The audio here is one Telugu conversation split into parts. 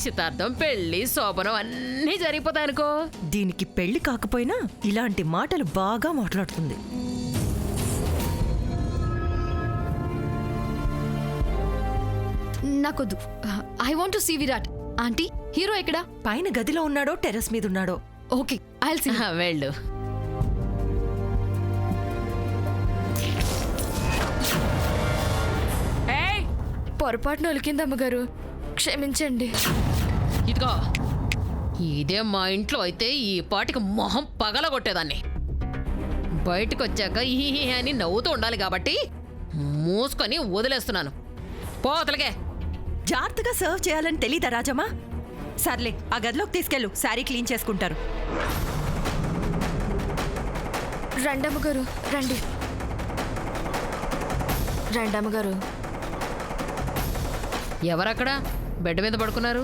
నిశ్చితార్థం పెళ్లి శోభనం అన్నీ జరిగిపోతాయనుకో. దీనికి పెళ్లి కాకపోయినా ఇలాంటి మాటలు బాగా మాట్లాడుతుంది. నాకొద్దు. I want to see Virat. Aunty, hero ఎక్కడా? పైన గదిలో ఉన్నాడో టెర్రస్ మీద ఉన్నాడో. Okay, I'll see. వెళ్ళు. పొరపాటున ఒలికిందమ్మగారు, క్షమించండి. ఇదిగో, ఇదే మా ఇంట్లో అయితే ఈ పాటికి మొహం పగలగొట్టేదాన్ని. బయటకు వచ్చాక ఈ అని నవ్వుతూ ఉండాలి కాబట్టి మూసుకొని వదిలేస్తున్నాను. పోతలకే. జాగ్రత్తగా సర్వ్ చేయాలని తెలీదా రాజమ్మా? సర్లే, ఆ గదిలోకి తీసుకెళ్ళు, శారీ క్లీన్ చేసుకుంటారు. రండమ్మగారు, రండి. రండమ్మగారు. ఎవరక్కడ బెడ్ మీద పడుకున్నారు?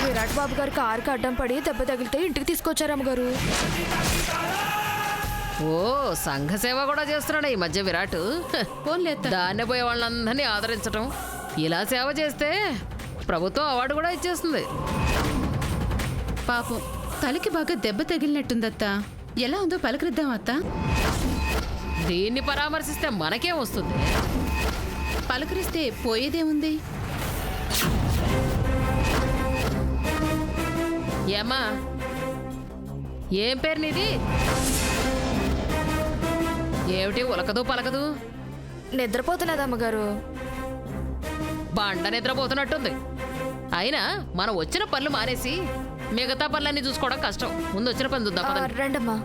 విరాట్ బాబు గారు కారుకి అడ్డం పడి దెబ్బ తగిలితే ఇంటికి తీసుకొచ్చారు అమ్మగారు. ఓ, సంఘ సేవ కూడా చేస్తున్నాడు ఈ మధ్య విరాట్. దాన్ని పోయే వాళ్ళందరినీ ఆదరించటం, ఇలా సేవ చేస్తే ప్రభుత్వం అవార్డు కూడా ఇచ్చేస్తుంది. పాపం తలకి బాగా దెబ్బ తగిలినట్టుందత్తా. ఎలా ఉందో పలకరిద్దాం అత్తా. దీన్ని పరామర్శిస్తే మనకేం వస్తుంది? పలకరిస్తే పోయేదేముంది? ఏమ్మా, ఏం పేరు నీది? ఏమిటి ఉలకదు పలకదు? నిద్రపోతున్నది అమ్మగారు. బండ నిద్రపోతున్నట్టుంది. అయినా మనం వచ్చిన పనులు మానేసి మిగతా పనులన్నీ చూసుకోవడం కష్టం. ముందు వచ్చిన పని చూద్దాం పదండి. రండమ్మా.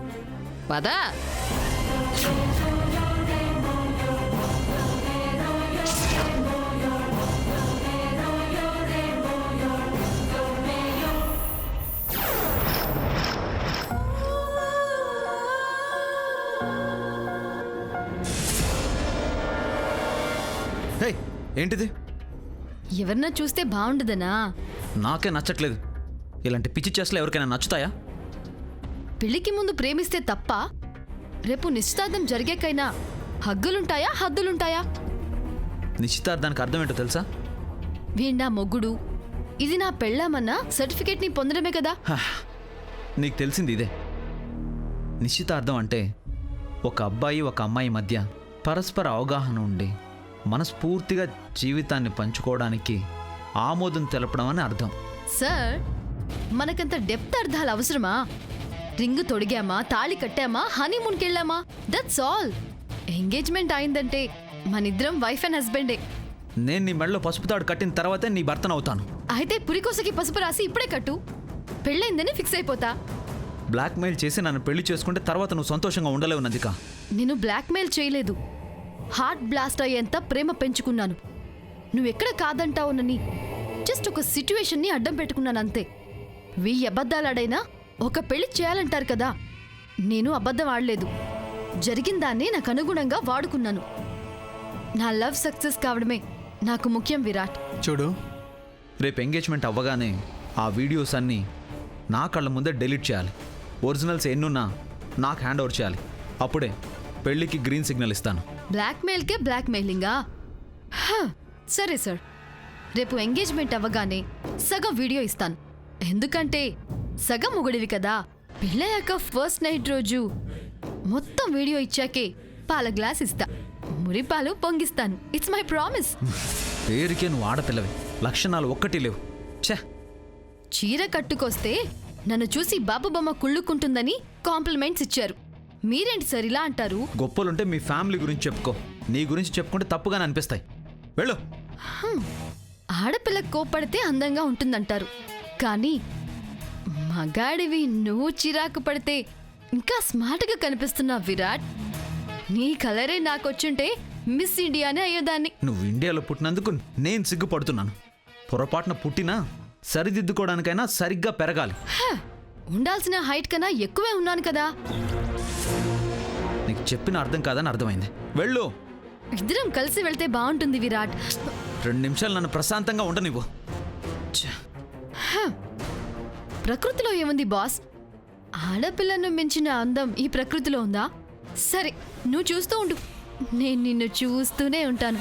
పదా. ఏంటిది? ఎవరన్నా చూస్తే బాగుండదనా? నాకే నచ్చట్లేదు. ఇలాంటి పిచ్చి చేష్టలు ఎవరికైనా నచ్చుతాయా? పెళ్లికి ముందు ప్రేమిస్తే తప్ప, రేపు నిశ్చితార్థం జరిగేకైనా హగ్గులుంటాయా హద్దులుంటాయా? నిశ్చితార్థానికి అర్థం ఏంటో తెలుసా? వీణ్ణా మొగ్గుడు, ఇది నా పెళ్ళామన్న సర్టిఫికేట్ని పొందడమే కదా. నీకు తెలిసింది ఇదే. నిశ్చితార్థం అంటే ఒక అబ్బాయి ఒక అమ్మాయి మధ్య పరస్పర అవగాహన ఉండి మనస్ఫూర్తిగా జీవితాన్ని పంచుకోవడానికి ఆమోదం తెలపడం అని అర్థం. సార్, మనకంత డెప్త్ అర్థాలు అవసరమా? రింగు తొడిగామా, తాళి కట్టామా, హనీమూన్కి వెళ్ళామా, దట్స్ ఆల్. ఎంగేజ్మెంట్ అయిందంటే మనిద్దరం వైఫ్ అండ్ హస్బెండే. నేను నీ మెడలో పసుపు తాడు కట్టిన తర్వాతే నీ భర్తనవుతాను. అయితే పురికోసకి పసుపు రాసి ఇప్పుడే కట్టు. పెళ్ళైందని ఫిక్స్ అయిపోతా. బ్లాక్మెయిల్ చేసి నన్ను పెళ్లి చేసుకుంటే తర్వాత నువ్వు సంతోషంగా ఉండలేవు నందిక. నేను బ్లాక్మెయిల్ చేయలేదు. హార్ట్ బ్లాస్ట్ అయ్యేంత ప్రేమ పెంచుకున్నాను. నువ్వెక్కడ కాదంటావునని జస్ట్ ఒక సిట్యువేషన్ని అడ్డం పెట్టుకున్నాను అంతే. 1000 అబద్ధాలాడైనా ఒక పెళ్లి చేయాలంటారు కదా. నేను అబద్ధం ఆడలేదు. జరిగిన దాన్ని నాకు అనుగుణంగా వాడుకున్నాను. నా లవ్ సక్సెస్ కావడమే నాకు ముఖ్యం విరాట్. చూడు, రేపు ఎంగేజ్మెంట్ అవ్వగానే ఆ వీడియోస్ అన్నీ నా కళ్ళ ముందే డిలీట్ చేయాలి. ఒరిజినల్స్ ఎన్నున్నా నాకు హ్యాండ్ ఓవర్ చేయాలి. అప్పుడే పెళ్లికి గ్రీన్ సిగ్నల్ ఇస్తాను. బ్లాక్మెయిల్కే బ్లాక్మెయిలింగా? సరే సార్, రేపు ఎంగేజ్మెంట్ అవ్వగానే సగం వీడియో ఇస్తాను. ఎందుకంటే సగం మొగుడివి కదా. పెళ్ళయ్యాక ఫస్ట్ నైట్ రోజు మొత్తం వీడియో ఇచ్చాకే పాల గ్లాస్ ఇస్తా, మురిపాలు పొంగిస్తాను. It's my promise. పేరుకే నువ్వు ఆడపిల్లవి, లక్షణాలు ఒక్కటి లేవు. ఛే, చీర కట్టుకొస్తే నన్ను చూసి బాబు బొమ్మ కుళ్ళుకుంటుందని కాంప్లిమెంట్స్ ఇచ్చారు. మీరేంటి సార్ ఇలా అంటారు? గొప్పలుంటే మీ ఫ్యామిలీ గురించి చెప్పుకో. నీ గురించి చెప్పుకుంటే తప్పుగానే అనిపిస్తాయి. వెళ్ళు. ఆడపిల్ల కోప్పడితే అందంగా ఉంటుందంటారు, కానీ మగాడివి నువ్వు చిరాకు పడితే ఇంకా స్మార్ట్గా కనిపిస్తున్నావు విరాట్. నీ కలరే నాకొచ్చుంటే మిస్ ఇండియానే అయ్యేదాన్ని. నువ్వు ఇండియాలో పుట్టినందుకు నేను సిగ్గుపడుతున్నాను. పొరపాటున పుట్టినా సరిదిద్దుకోవడానికైనా సరిగ్గా పెరగాలి. ఉండాల్సిన హైట్ కన్నా ఎక్కువే ఉన్నాను కదా. నీకు చెప్పిన అర్థం కాదని అర్థమైంది. వెళ్ళు. ఇద్దరం కలిసి వెళ్తే బాగుంటుంది విరాట్. 2 నిమిషాలు నన్ను ప్రశాంతంగా ఉండనివ్వు. ప్రకృతిలో ఏముంది బాస్? ఆడపిల్లను మించిన అందం ఈ ప్రకృతిలో ఉందా? సరే, నువ్వు చూస్తూ ఉండు, నేను నిన్ను చూస్తూనే ఉంటాను.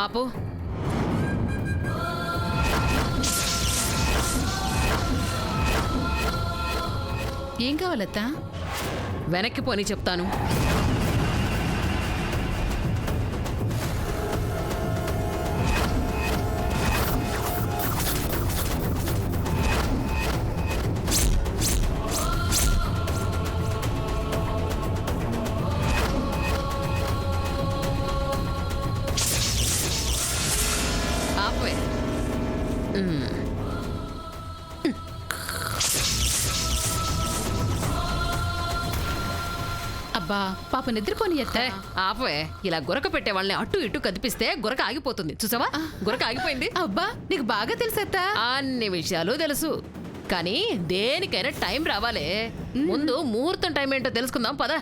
ఆపు. ఏం కావాలత్తా? వెనక్కి పోని చెప్తాను. ఆపే. అబ్బా పాప నిద్రపోని అత్త. ఏ, ఆపే. ఇలా గురక పెట్టే వాళ్ళని అటు ఇటు కదిపిస్తే గురక ఆగిపోతుంది. చూసావా, గురక ఆగిపోయింది. అబ్బా నీకు బాగా తెలుసత్తా. అన్ని విషయాలు తెలుసు, కానీ దేనికైనా టైం రావాలే. ముందు ముహూర్తం టైం ఏంటో తెలుసుకుందాం పద.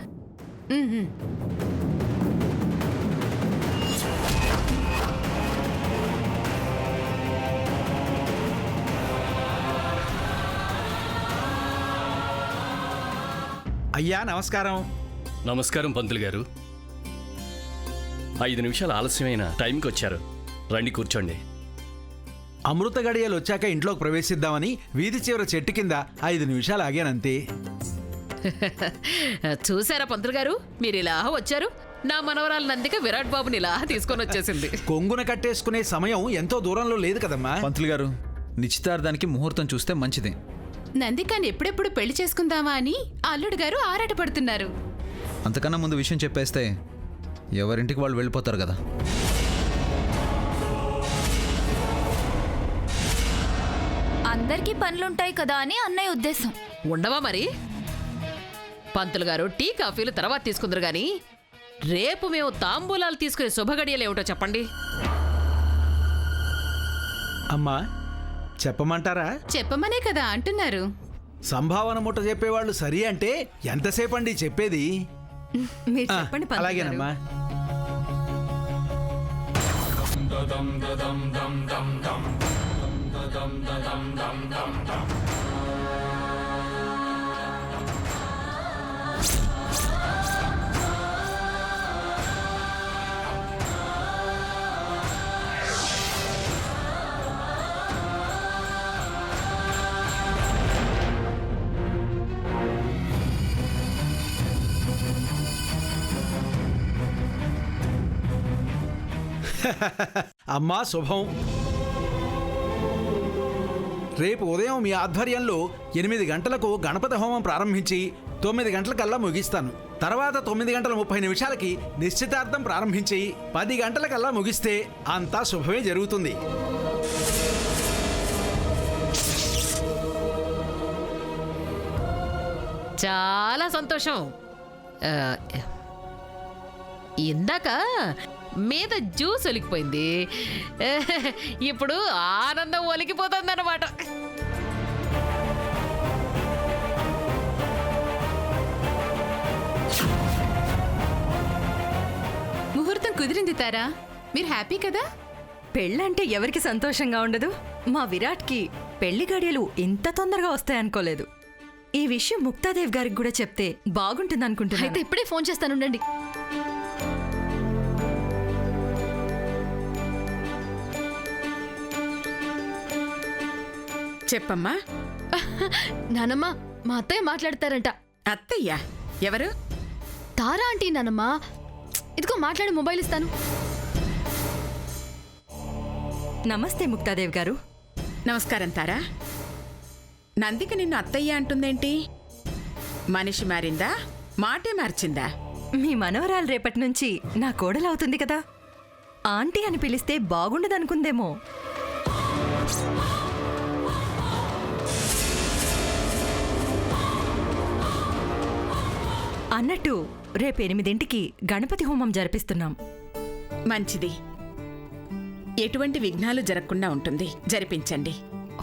అయ్యా నమస్కారం. నమస్కారం పంతులు గారు. 5 నిమిషాలు ఆలస్యమైన టైంకి వచ్చారు. రండి కూర్చోండి. అమృత గడియలు వచ్చాక ఇంట్లోకి ప్రవేశిద్దామని వీధి చివర చెట్టు కింద 5 నిమిషాలు ఆగానంతే. చూసారా పంతులు గారు, మీరు ఇలా వచ్చారు. నా మనవరాలు నందిక విరాట్ బాబుని ఇలా తీసుకొని వచ్చేసింది. కొంగున కట్టేసుకునే సమయం ఎంతో దూరంలో లేదు కదమ్మా. పంతులు గారు, నిశ్చితార్థానికి ముహూర్తం చూస్తే మంచిది. నందికాని ఎప్పుడెప్పుడు పెళ్లి చేసుకుందామా అని అల్లుడు గారు ఆరాటపడుతున్నారు. అంతకన్నా ముందు విషయం చెప్పేస్తే ఎవరింటికి వాళ్ళు వెళ్ళిపోతారు కదా. అందరికీ పనులుంటాయి కదా అని అన్నయ్య ఉద్దేశం. ఉండవా మరి? పంతులు గారు టీ కాఫీలు తర్వాత తీసుకుందరు గాని రేపు మేము తాంబూలాలు తీసుకునే శుభగడియలు ఏమిటో చెప్పండి. అమ్మా చెప్పమంటారా? చెప్పమనే కదా అంటున్నారు. సంభావన ముట్ట చెప్పేవాళ్ళు సరి అంటే ఎంతసేపు అండి చెప్పేది? మీరు చెప్పండి పంతులు గారు. అలాగేనమ్మా. అమ్మా శుభం. రేపు ఉదయం మీ ఆధ్వర్యంలో 8 గంటలకు గణపతి హోమం ప్రారంభించి 9 గంటలకల్లా ముగిస్తాను. తర్వాత 9:30 నిశ్చితార్థం ప్రారంభించి 10 గంటలకల్లా ముగిస్తే అంతా శుభమే జరుగుతుంది. చాలా సంతోషం. ఇందాక మీద జ్యూస్ ఒలికిపోయింది, ఇప్పుడు ఆనందం ఒలికిపోతుంది అన్నమాట. ముహూర్తం కుదిరింది తారా, మీరు హ్యాపీ కదా? పెళ్ళంటే ఎవరికి సంతోషంగా ఉండదు? మా విరాట్కి పెళ్లి గడియలు ఇంత తొందరగా వస్తాయనుకోలేదు. ఈ విషయం ముక్తాదేవ్ గారికి కూడా చెప్తే బాగుంటుంది అయితే అనుకుంటున్నాను. ఇప్పుడే ఫోన్ చేస్తానుండండి. చెప్పమ్మా. నానమ్మ, మా అత్తయ్య మాట్లాడతారంట. అత్తయ్య ఎవరు? తారా ఆంటీ నానమ్మ. ఇదిగో మాట్లాడి మొబైల్ ఇస్తాను. నమస్తే ముక్తాదేవ్ గారు. నమస్కారం తారా. నందిక నిన్ను అత్తయ్య అంటుందేంటి? మనిషి మారిందా, మాటే మార్చిందా? మీ మనవరాలు రేపటి నుంచి నా కోడలవుతుంది కదా, ఆంటీ అని పిలిస్తే బాగుండదనుకుందేమో. అన్నట్టు రేపు 8 గణపతి హోమం జరిపిస్తున్నాం. మంచిది. ఎటువంటి విఘ్నాలు జరగకుండా ఉంటుంది, జరిపించండి.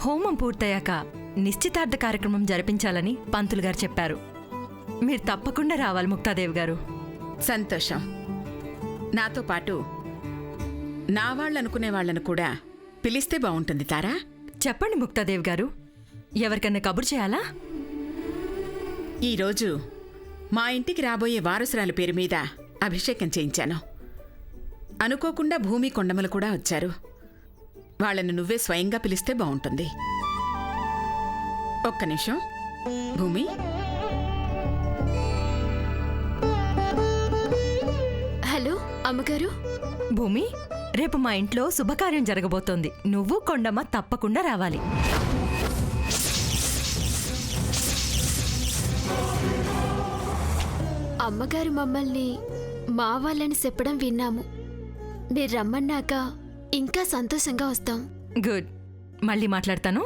హోమం పూర్తయ్యాక నిశ్చితార్థ కార్యక్రమం జరిపించాలని పంతులు గారు చెప్పారు. మీరు తప్పకుండా రావాలి ముక్తాదేవి గారు. సంతోషం. నాతో పాటు నా వాళ్ళనుకునే వాళ్ళను కూడా పిలిస్తే బాగుంటుంది తారా. చెప్పండి ముక్తాదేవి గారు, ఎవరికన్నా కబురు చేయాలా? ఈరోజు మా ఇంటికి రాబోయే వారసురాలి పేరు మీద అభిషేకం చేయించాను. అనుకోకుండా భూమి కొండమలు కూడా వచ్చారు. వాళ్ళని నువ్వే స్వయంగా పిలిస్తే బావుంటుంది. ఒక్క నిమిషం. భూమి, హలో అమ్మగారు. భూమి, రేపు మా ఇంట్లో శుభకార్యం జరగబోతోంది. నువ్వు కొండమ్మ తప్పకుండా రావాలి. అమ్మగారు మమ్మల్ని మా వాళ్ళని చెప్పడం విన్నాము. మీరు రమ్మన్నాక ఇంకా సంతోషంగా వస్తాం. గుడ్. మళ్ళీ మాట్లాడతాను.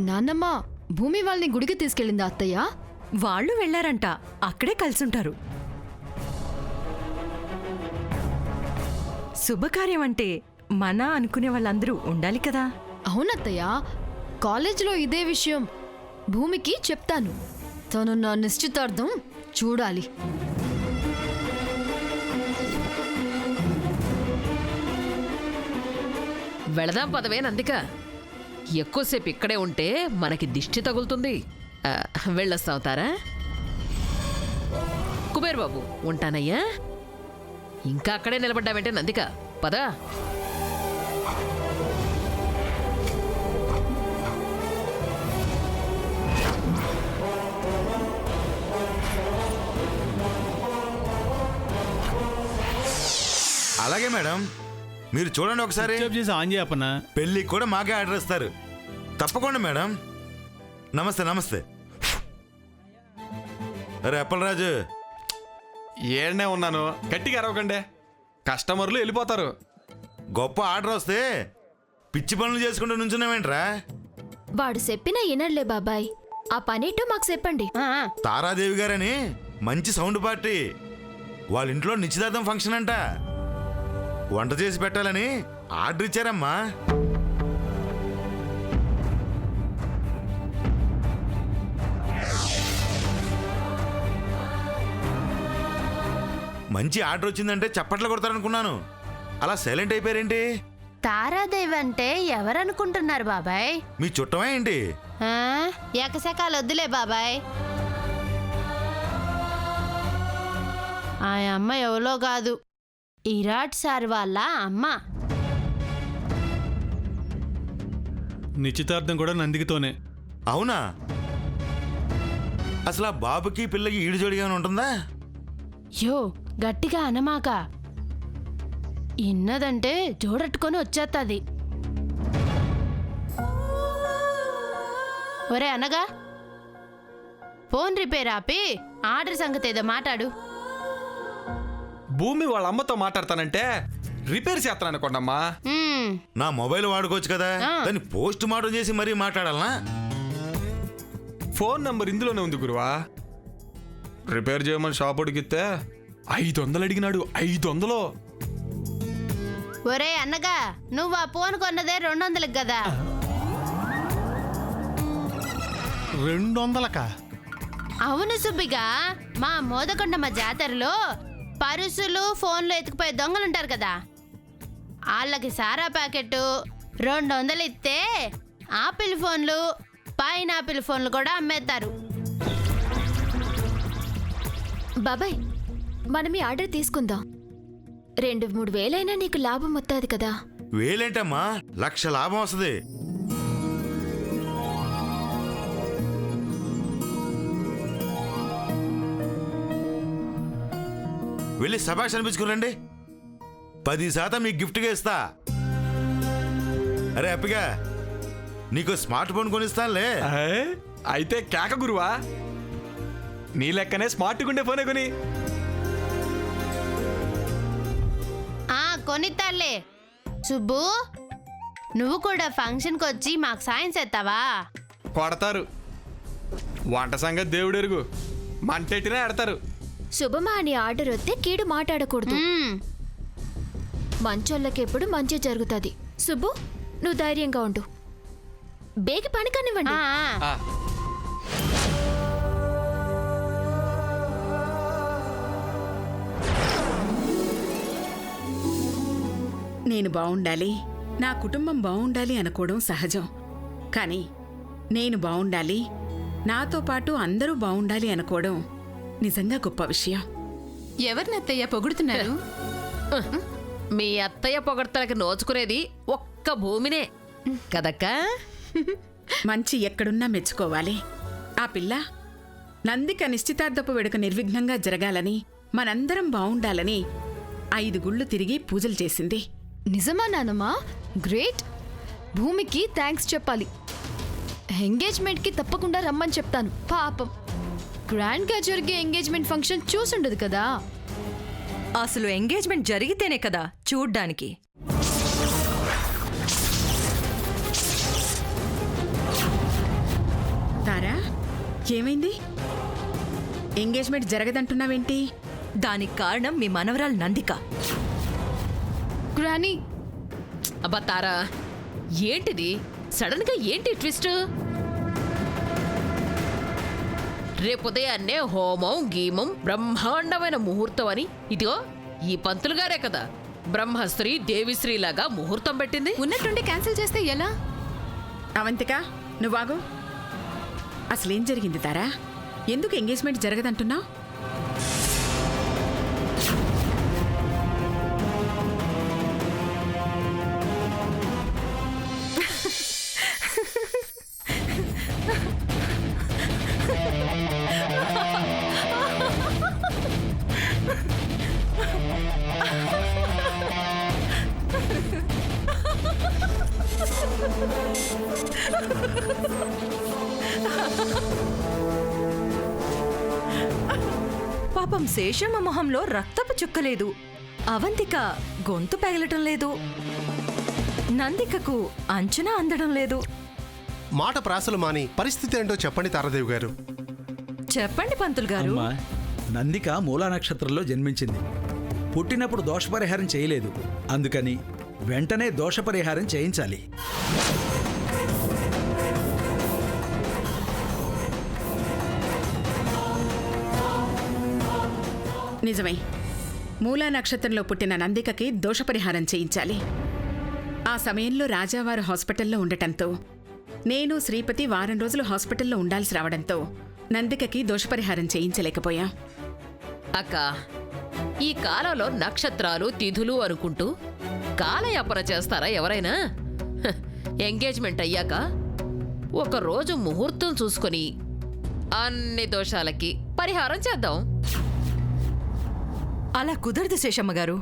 నాన్నమ్మ భూమి వాళ్ళని గుడికి తీసుకెళ్ళిందా అత్తయ్య? వాళ్ళు వెళ్లారంట. అక్కడే కలిసుంటారు. శుభకార్యం అంటే మన అనుకునే వాళ్ళందరూ ఉండాలి కదా. అవునత్తయ్య, కాలేజీలో ఇదే విషయం భూమికి చెప్తాను. తను నా నిశ్చితార్థం చూడాలి. వెళదాం పదవే నందిక. ఎక్కువసేపు ఇక్కడే ఉంటే మనకి దిష్టి తగులుతుంది. వెళ్ళొస్తావుతారా? కుబేర్ బాబు, ఉంటానయ్యా. ఇంకా అక్కడే నిలబడ్డావంటే నందిక, పదా. అలాగే మేడం, మీరు చూడండి ఒకసారి. పెళ్ళికి కూడా మాకే ఆర్డర్ ఇస్తారు. తప్పకుండా మేడం. నమస్తే నమస్తే. అరే అప్పలరాజు, ఏడనే ఉన్నాను. గట్టిగా అరవకండి, కస్టమర్లు వెళ్ళిపోతారు. గొప్ప ఆర్డర్ వస్తే పిచ్చి పనులు చేసుకుంటూ నుంచున్నావేంట్రా? వాడు చెప్పినా వినర్లే బాబాయ్. ఆ పనేటో మాకు చెప్పండి. తారాదేవి గారని మంచి సౌండ్ పార్టీ, వాళ్ళ ఇంట్లో నిశ్చితార్థం ఫంక్షన్ అంట. వంట చేసి పెట్టాలని ఆర్డర్ ఇచ్చారమ్మా. మంచి ఆర్డర్ వచ్చిందంటే చప్పట్లు కొడతారనుకున్నాను. అలా సైలెంట్ అయిపోయారేంటి? తారాదేవి అంటే ఎవరనుకుంటున్నారు బాబాయ్? మీ చుట్టమా ఏంటి? ఏకశకాలు వద్దులే బాబాయ్. ఆ అమ్మ ఎవరో కాదు, ఇరాట్ సార్ వాళ్ళ అమ్మ. నిశ్చితార్థం కూడా నందికితోనే. అవునా? అసలు ఆ బాబుకి పిల్లకి ఈడు జోడిగా ఉంటుందా? యో గట్టిగా అనమాక, ఇన్నదంటే జోడట్టుకొని వచ్చేస్తుంది. ఒరే అనగా, ఫోన్ రిపేర్ ఆపి ఆర్డర్ సంగతి ఏదో మాట్లాడు. భూమి వాళ్ళ అమ్మతో మాట్లాడతానంటే రిపేర్ చేస్తాను అనుకోండమ్మా. నా మొబైల్ వాడుకోవచ్చు కదా, దాన్ని పోస్ట్ మార్టం చేసి మరీ మాట్లాడాలనా? ఫోన్ నంబర్ ఇందులోనే ఉంది గురువా. రిపేర్ చేయమని షాప్ ఉడికితే 500 అడిగినాడు. 500. ఒరే అన్నగా, నువ్వు ఆ ఫోన్ కొన్నదే 200కి కదా. 200కా? అవును సుబ్బిగా, మా మోదకొండమ్మ జాతరలో పరుసులు ఫోన్లు ఎత్తుకుపోయే దొంగలుంటారు కదా, వాళ్ళకి సారా ప్యాకెట్ 200 ఇస్తే ఆపిల్ ఫోన్లు, పైనాపిల్ ఫోన్లు కూడా అమ్మేస్తారు. బాబాయ్, మనం ఈ ఆర్డర్ తీసుకుందాం. 2-3 వేలైనా నీకు లాభం వస్తుంది కదా. వేలేంటమ్మా, 1,00,000 లాభం వస్తుంది. వెళ్ళి శభాష్ అనిపించుకురండి. 10% మీకు గిఫ్ట్గా ఇస్తా. అరే అప్పిగా, నీకు స్మార్ట్ ఫోన్ కొనిస్తానులే. అయితే కేక గురువా, నీ లెక్కనే స్మార్ట్ గుండే ఫోనే కొని. కొనిస్తాలే. సుబ్బు, నువ్వు కూడా ఫంక్షన్కి వచ్చి మాకు సాయం చేస్తావా? కొడతారు. వంట సంగతి దేవుడెరుగు, మంటెట్టినా ఆడతారు. శుభమా అని ఆర్డర్ వస్తే కీడు మాట్లాడకూడదు. మంచోళ్ళకెప్పుడు మంచి జరుగుతుంది. సుబ్బు, నువ్వు ధైర్యంగా ఉండు. బేగి పని కానివ్వండి. నేను బావుండాలి, నా కుటుంబం బావుండాలి అనుకోవడం సహజం. కానీ నేను బావుండాలి, నాతో పాటు అందరూ బావుండాలి అనుకోవడం నిజంగా గొప్ప విషయం. ఎవరినత్తయ్య పొగుడుతున్నారు? మీ అత్తయ్య పొగడ్తలకి నోచుకునేది ఒక్క భూమినే కదక్కా. మంచి ఎక్కడున్నా మెచ్చుకోవాలి. ఆ పిల్ల నందిక నిశ్చితార్థపు వేడుక నిర్విఘ్నంగా జరగాలని, మనందరం బావుండాలని 5 గుళ్ళు తిరిగి పూజలు చేసింది. నిజమా నానమ్మా? గ్రేట్. భూమికి థ్యాంక్స్ చెప్పాలి. ఎంగేజ్మెంట్కి తప్పకుండా రమ్మని చెప్తాను. పాపం గ్రాండ్గా జరిగే ఎంగేజ్మెంట్ ఫంక్షన్ చూసుండదు కదా. అసలు ఎంగేజ్మెంట్ జరిగితేనే కదా చూడ్డానికి. తారా, ఏమైంది? ఎంగేజ్మెంట్ జరగదంటున్నావేంటి? దానికి కారణం మీ మనవరాలు నందిక. గ్రానీ, అబ్బా తారా, ఏంటిది సడన్ గా ఏంటి ట్విస్ట్? రేపు ఉదయాన్నే హోమం గీమం బ్రహ్మాండమైన ముహూర్తం అని ఇదిగో ఈ పంతులు గారే కదా బ్రహ్మశ్రీ దేవిశ్రీ లాగా ముహూర్తం పెట్టింది. ఉన్నట్టుండి క్యాన్సిల్ చేస్తే ఎలా? అవంతిక, నువ్వాగు. అసలేం జరిగింది తారా? ఎందుకు ఎంగేజ్మెంట్ జరగదంటున్నావు? పాపం శేషమ్మ మొహంలో రక్తపు చుక్కలేదు. అవంతిక గొంతు పెగలటం లేదు. నందికకు అంచనా అందడం లేదు. మాట ప్రాసలు మాని పరిస్థితి ఏంటో చెప్పండి తారాదేవి గారు. చెప్పండి పంతులు గారు. అమ్మా, నందిక మూలా నక్షత్రంలో జన్మించింది. పుట్టినప్పుడు దోషపరిహారం చేయలేదు. అందుకని వెంటనే దోషపరిహారం చేయించాలి. నిజమే, మూలా నక్షత్రంలో పుట్టిన నందికకి దోషపరిహారం చేయించాలి. ఆ సమయంలో రాజావారు హాస్పిటల్లో ఉండటంతో, నేను శ్రీపతి వారం రోజులు హాస్పిటల్లో ఉండాల్సి రావడంతో నందికకి దోషపరిహారం చేయించలేకపోయా. అక్క, ఈ కాలంలో నక్షత్రాలు తిథులు అనుకుంటూ కాలయాపన చేస్తారా ఎవరైనా? హ, ఎంగేజ్మెంట్ అయ్యాక ఒక రోజు ముహూర్తం చూసుకొని అన్ని దోషాలకి పరిహారం చేద్దాం. అలా కుదరదు శేషమ్మ గారు.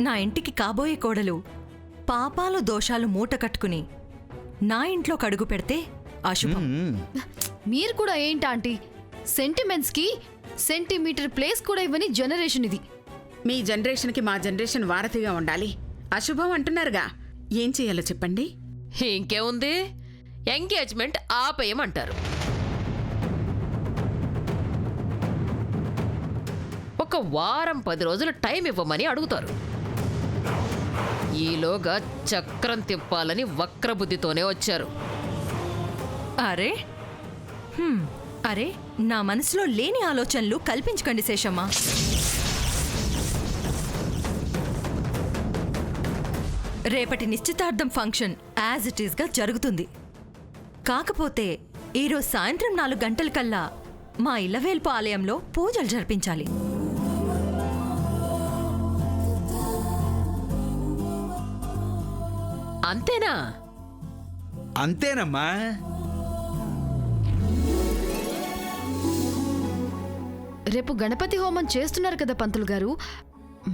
నా ఇంటికి కాబోయే కోడలు పాపాలు దోషాలు మూట కట్టుకుని నా ఇంట్లో కడుగు పెడితే అశుభం. మీరు కూడా ఏంటి ఆంటీ? సెంటిమెంట్స్కి సెంటీమీటర్ ప్లేస్ కూడా ఇవ్వని జనరేషన్ ఇది. మీ జనరేషన్కి మా జనరేషన్ వారధిగా ఉండాలి. అశుభం అంటున్నారుగా, ఏం చేయాలో చెప్పండి. ఇంకేముంది, ఎంగేజ్మెంట్ ఆపేయమంటారు. ఒక వారం 10 రోజులు టైం ఇవ్వమని అడుగుతారు. ఈలోగా చక్రం తిప్పాలని వక్రబుద్ధితోనే వచ్చారు. అరే అరే, నా మనసులో లేని ఆలోచనలు కల్పించకండి శేషమ్మ. రేపటి నిశ్చితార్థం ఫంక్షన్ యాజ్ ఇట్ ఈస్గా జరుగుతుంది. కాకపోతే ఈరోజు సాయంత్రం 4 గంటలకల్లా మా ఇల్లవేల్పు ఆలయంలో పూజలు జరిపించాలి. అంతేనా? అంతేనమ్మా. రేపు గణపతి హోమం చేస్తున్నారు కదా పంతులు గారు,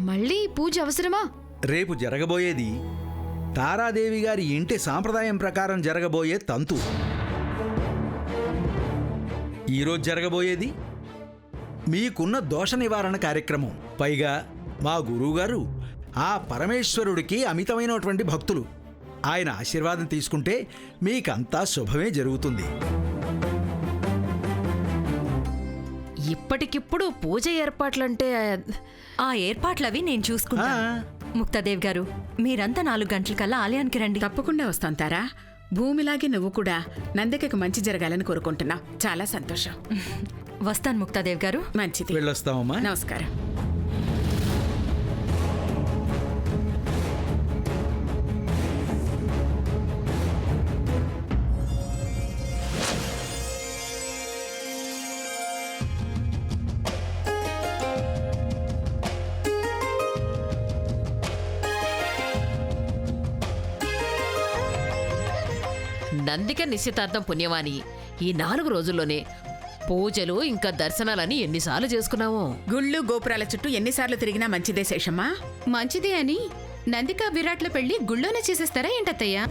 మళ్ళీ పూజ అవసరమా? రేపు జరగబోయేది తారాదేవి గారి ఇంటి సాంప్రదాయం ప్రకారం జరగబోయే తంతు. ఈరోజు జరగబోయేది మీకున్న దోష నివారణ కార్యక్రమం. పైగా మా గురువుగారు ఆ పరమేశ్వరుడికి అమితమైనటువంటి భక్తులు. ఆయన ఆశీర్వాదం తీసుకుంటే మీకంతా శుభమే జరుగుతుంది. ఇప్పటికిప్పుడు పూజ ఏర్పాట్లంటే ఆ ఏర్పాట్లవి నేను చూసుకుంటా. ముక్తాదేవి గారు, మీరంతా 4 గంటలకల్లా ఆలయానికి రండి. తప్పకుండా వస్తాం తారా. భూమిలాగే నువ్వు కూడా నందికకు మంచి జరగాలని కోరుకుంటున్నావు. చాలా సంతోషం. వస్తాను ముక్తాదేవి గారు. మంచిది, వెళ్ళొస్తామమ్మా. నమస్కారం. నందిక నిశ్చితార్థం పుణ్యమాని ఈ 4 రోజుల్లోనే పూజలు ఇంకా దర్శనాలని ఎన్నిసార్లు చేసుకున్నామో. గుళ్ళు గోపురాల చుట్టూ ఎన్నిసార్లు తిరిగినా మంచిదే శేషమ్మా. మంచిదే అని నందిక విరాట్ల పెళ్లి గుళ్ళోనే చేసేస్తారా ఏంటత్తయ్యా?